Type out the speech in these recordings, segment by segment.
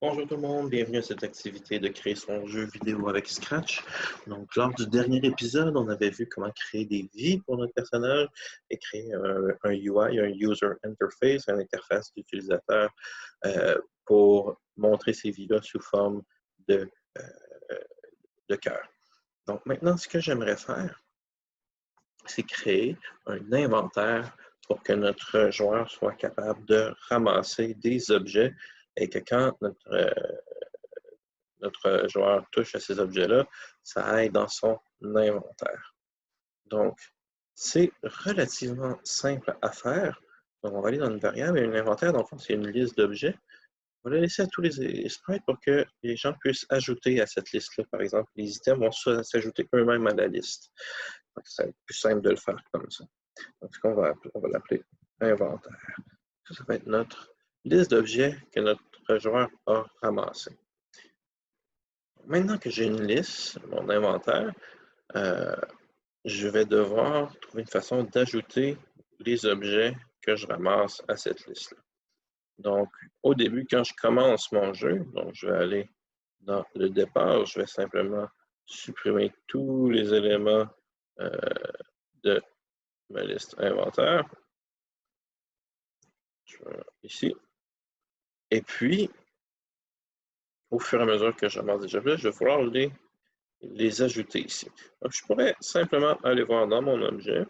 Bonjour tout le monde, bienvenue à cette activité de créer son jeu vidéo avec Scratch. Donc, lors du dernier épisode, on avait vu comment créer des vies pour notre personnage et créer un UI, un User Interface, une interface d'utilisateur pour montrer ces vies-là sous forme de, de cœur. Donc, maintenant, ce que j'aimerais faire, c'est créer un inventaire pour que notre joueur soit capable de ramasser des objets et que quand notre joueur touche à ces objets-là, ça aille dans son inventaire. Donc, c'est relativement simple à faire. Donc, on va aller dans une variable et un inventaire. Dans le fond, c'est une liste d'objets. On va la laisser à tous les sprites pour que les gens puissent ajouter à cette liste-là. Par exemple, les items vont s'ajouter eux-mêmes à la liste. C'est plus simple de le faire comme ça. Donc, ce qu'on va l'appeler inventaire. Ça va être notre liste d'objets que notre joueur a ramassé. Maintenant que j'ai une liste, mon inventaire, je vais devoir trouver une façon d'ajouter les objets que je ramasse à cette liste-là. Donc, au début, quand je commence mon jeu, donc je vais aller dans le départ, je vais simplement supprimer tous les éléments de ma liste inventaire. Je vais ici. Et puis, au fur et à mesure que je ramasse des objets, je vais vouloir les ajouter ici. Donc, je pourrais simplement aller voir dans mon objet,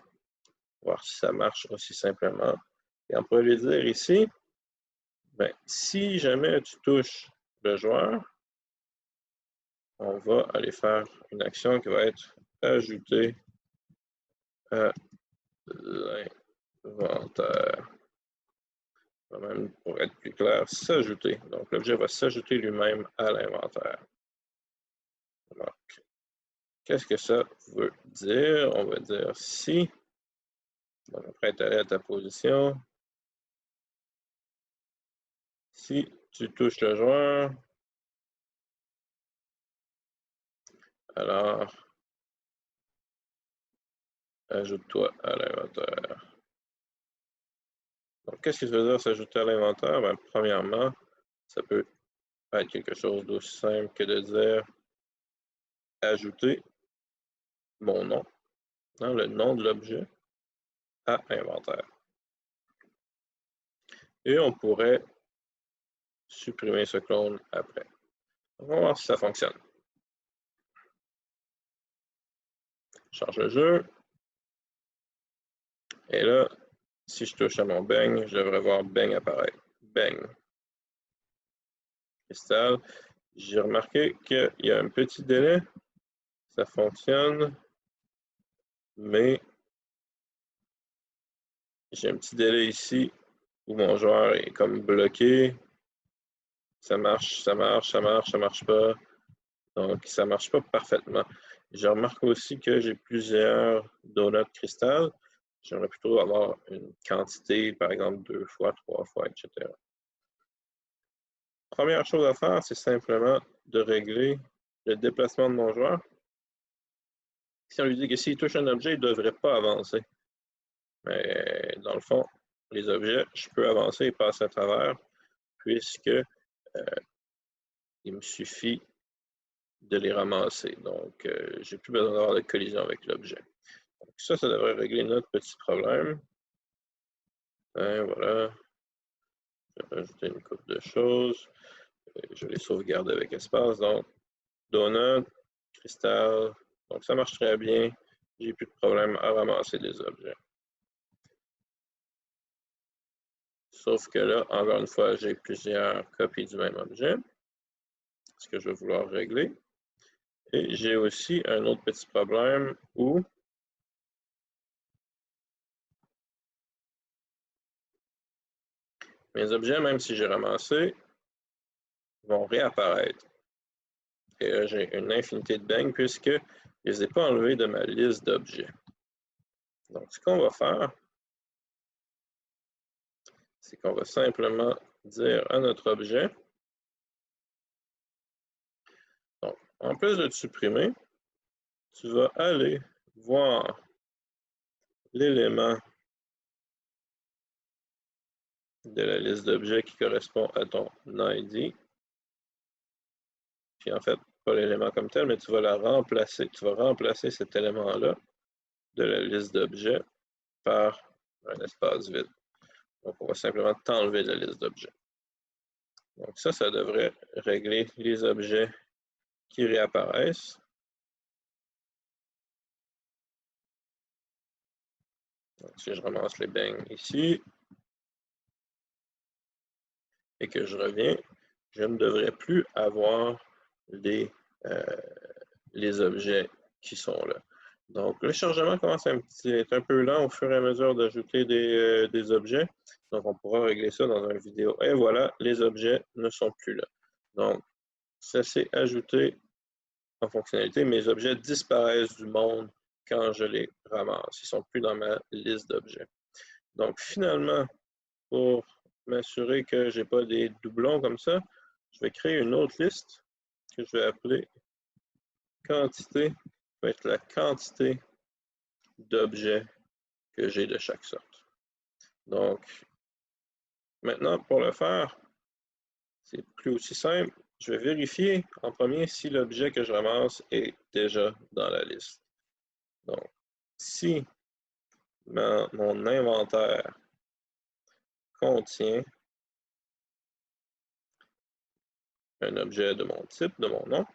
voir si ça marche aussi simplement. Et on pourrait lui dire ici, ben, si jamais tu touches le joueur, on va aller faire une action qui va être ajoutée à l'inventaire. Même pour être plus clair, s'ajouter. Donc, l'objet va s'ajouter lui-même à l'inventaire. Qu'est-ce que ça veut dire? On va dire si. Donc, après, tu allé à ta position. Si tu touches le joueur, alors ajoute-toi à l'inventaire. Donc, qu'est-ce que ça veut dire s'ajouter à l'inventaire? Ben, premièrement, ça peut être quelque chose d'aussi simple que de dire ajouter mon nom, hein, le nom de l'objet, à inventaire. Et on pourrait supprimer ce clone après. On va voir si ça fonctionne. Je change le jeu. Et là, si je touche à mon bang, je devrais voir bang apparaître. Bang. Cristal. J'ai remarqué qu'il y a un petit délai. Ça fonctionne. Mais j'ai un petit délai ici où mon joueur est comme bloqué. Ça marche, ça marche, ça marche, ça marche pas. Donc, ça ne marche pas parfaitement. Je remarque aussi que j'ai plusieurs donuts cristal. J'aimerais plutôt avoir une quantité, par exemple 2 fois, 3 fois, etc. Première chose à faire, c'est simplement de régler le déplacement de mon joueur. Si on lui dit que s'il touche un objet, il ne devrait pas avancer. Mais dans le fond, les objets, je peux avancer et passer à travers, puisque il me suffit de les ramasser. Donc, je n'ai plus besoin d'avoir de collision avec l'objet. Donc, ça devrait régler notre petit problème. Et voilà. Je vais rajouter une coupe de choses. Je les sauvegarde avec espace. Donc, donut, cristal. Donc, ça marche très bien. J'ai plus de problème à ramasser des objets. Sauf que là, encore une fois, j'ai plusieurs copies du même objet. Ce que je vais vouloir régler. Et j'ai aussi un autre petit problème où mes objets, même si j'ai ramassé, vont réapparaître. Et là, j'ai une infinité de bangs puisque je ne les ai pas enlevés de ma liste d'objets. Donc, ce qu'on va faire, c'est qu'on va simplement dire à notre objet, donc, en plus de te supprimer, tu vas aller voir l'élément de la liste d'objets qui correspond à ton ID. puis en fait, pas l'élément comme tel, mais tu vas remplacer cet élément-là de la liste d'objets par un espace vide. Donc, on va simplement t'enlever de la liste d'objets. Donc ça devrait régler les objets qui réapparaissent. Donc, si je ramasse les bangs ici et que je reviens, je ne devrais plus avoir les objets qui sont là. Donc, le chargement commence à être un peu lent au fur et à mesure d'ajouter des objets. Donc, on pourra régler ça dans une vidéo. Et voilà, les objets ne sont plus là. Donc, ça s'est ajouté en fonctionnalité. Mes objets disparaissent du monde quand je les ramasse. Ils ne sont plus dans ma liste d'objets. Donc, finalement, pour m'assurer que je n'ai pas des doublons comme ça, je vais créer une autre liste que je vais appeler quantité, va être la quantité d'objets que j'ai de chaque sorte. Donc, maintenant, pour le faire, c'est plus aussi simple. Je vais vérifier en premier si l'objet que je ramasse est déjà dans la liste. Donc, si mon inventaire contient un objet de mon type, de mon nom,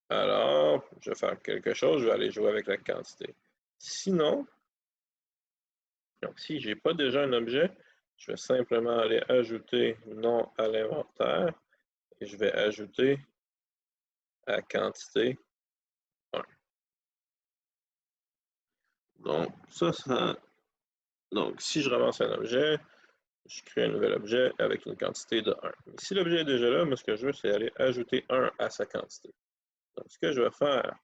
alors je vais faire quelque chose, je vais aller jouer avec la quantité. Sinon, donc si je n'ai pas déjà un objet, je vais simplement aller ajouter nom à l'inventaire et je vais ajouter à quantité 1. Donc, donc, si je ramasse un objet, je crée un nouvel objet avec une quantité de 1. Mais si l'objet est déjà là, moi, ce que je veux, c'est aller ajouter 1 à sa quantité. Donc, ce que je vais faire,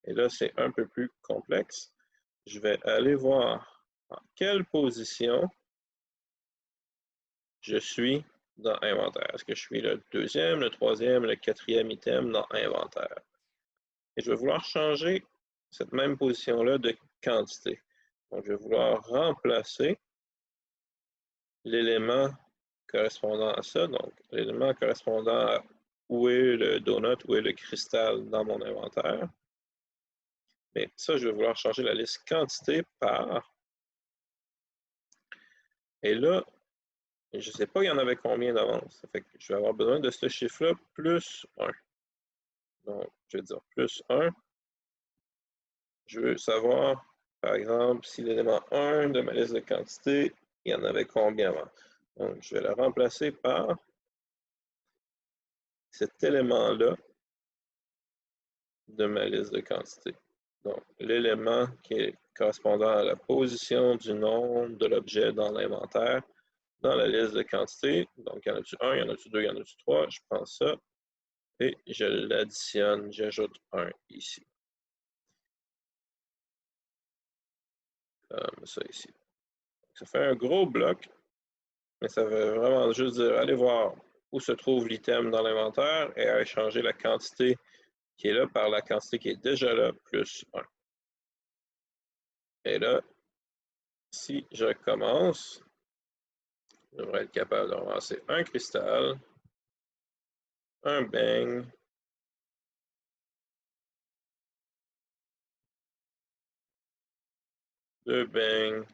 et là, c'est un peu plus complexe, je vais aller voir en quelle position je suis dans inventaire. Est-ce que je suis le deuxième, le troisième, le quatrième item dans inventaire? Et je vais vouloir changer cette même position-là de quantité. Donc, je vais vouloir remplacer l'élément correspondant à ça, donc l'élément correspondant à où est le donut, où est le cristal dans mon inventaire. Mais ça, je vais vouloir changer la liste quantité par. Et là, je ne sais pas il y en avait combien d'avance. Ça fait que je vais avoir besoin de ce chiffre-là plus 1. Donc, je vais dire plus 1. Je veux savoir, par exemple, si l'élément 1 de ma liste de quantité, il y en avait combien avant. Donc, je vais le remplacer par cet élément-là de ma liste de quantité. Donc, l'élément qui est correspondant à la position du nom de l'objet dans l'inventaire, dans la liste de quantité. Donc, il y en a-tu 1, il y en a-tu 2, il y en a-tu 3. Je prends ça et je l'additionne, j'ajoute 1 ici. Comme ça ici. Ça fait un gros bloc, mais ça veut vraiment juste dire aller voir où se trouve l'item dans l'inventaire et aller changer la quantité qui est là par la quantité qui est déjà là, plus 1. Et là, si je commence, je devrais être capable de ramasser un cristal, un bang, deux bangs,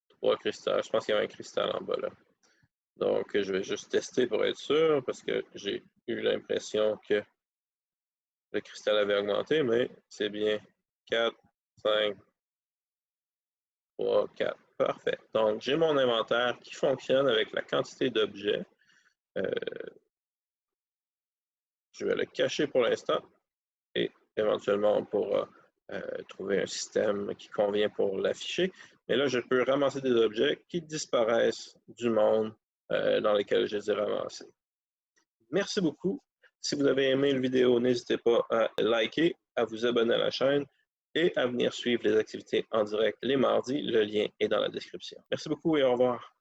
trois cristals. Je pense qu'il y a un cristal en bas là. Donc, je vais juste tester pour être sûr parce que j'ai eu l'impression que le cristal avait augmenté, mais c'est bien 4, 5, 3, 4. Parfait. Donc, j'ai mon inventaire qui fonctionne avec la quantité d'objets. Je vais le cacher pour l'instant et éventuellement on pourra trouver un système qui convient pour l'afficher. Mais là, je peux ramasser des objets qui disparaissent du monde dans lequel je les ai ramassés. Merci beaucoup. Si vous avez aimé la vidéo, n'hésitez pas à liker, à vous abonner à la chaîne et à venir suivre les activités en direct les mardis. Le lien est dans la description. Merci beaucoup et au revoir.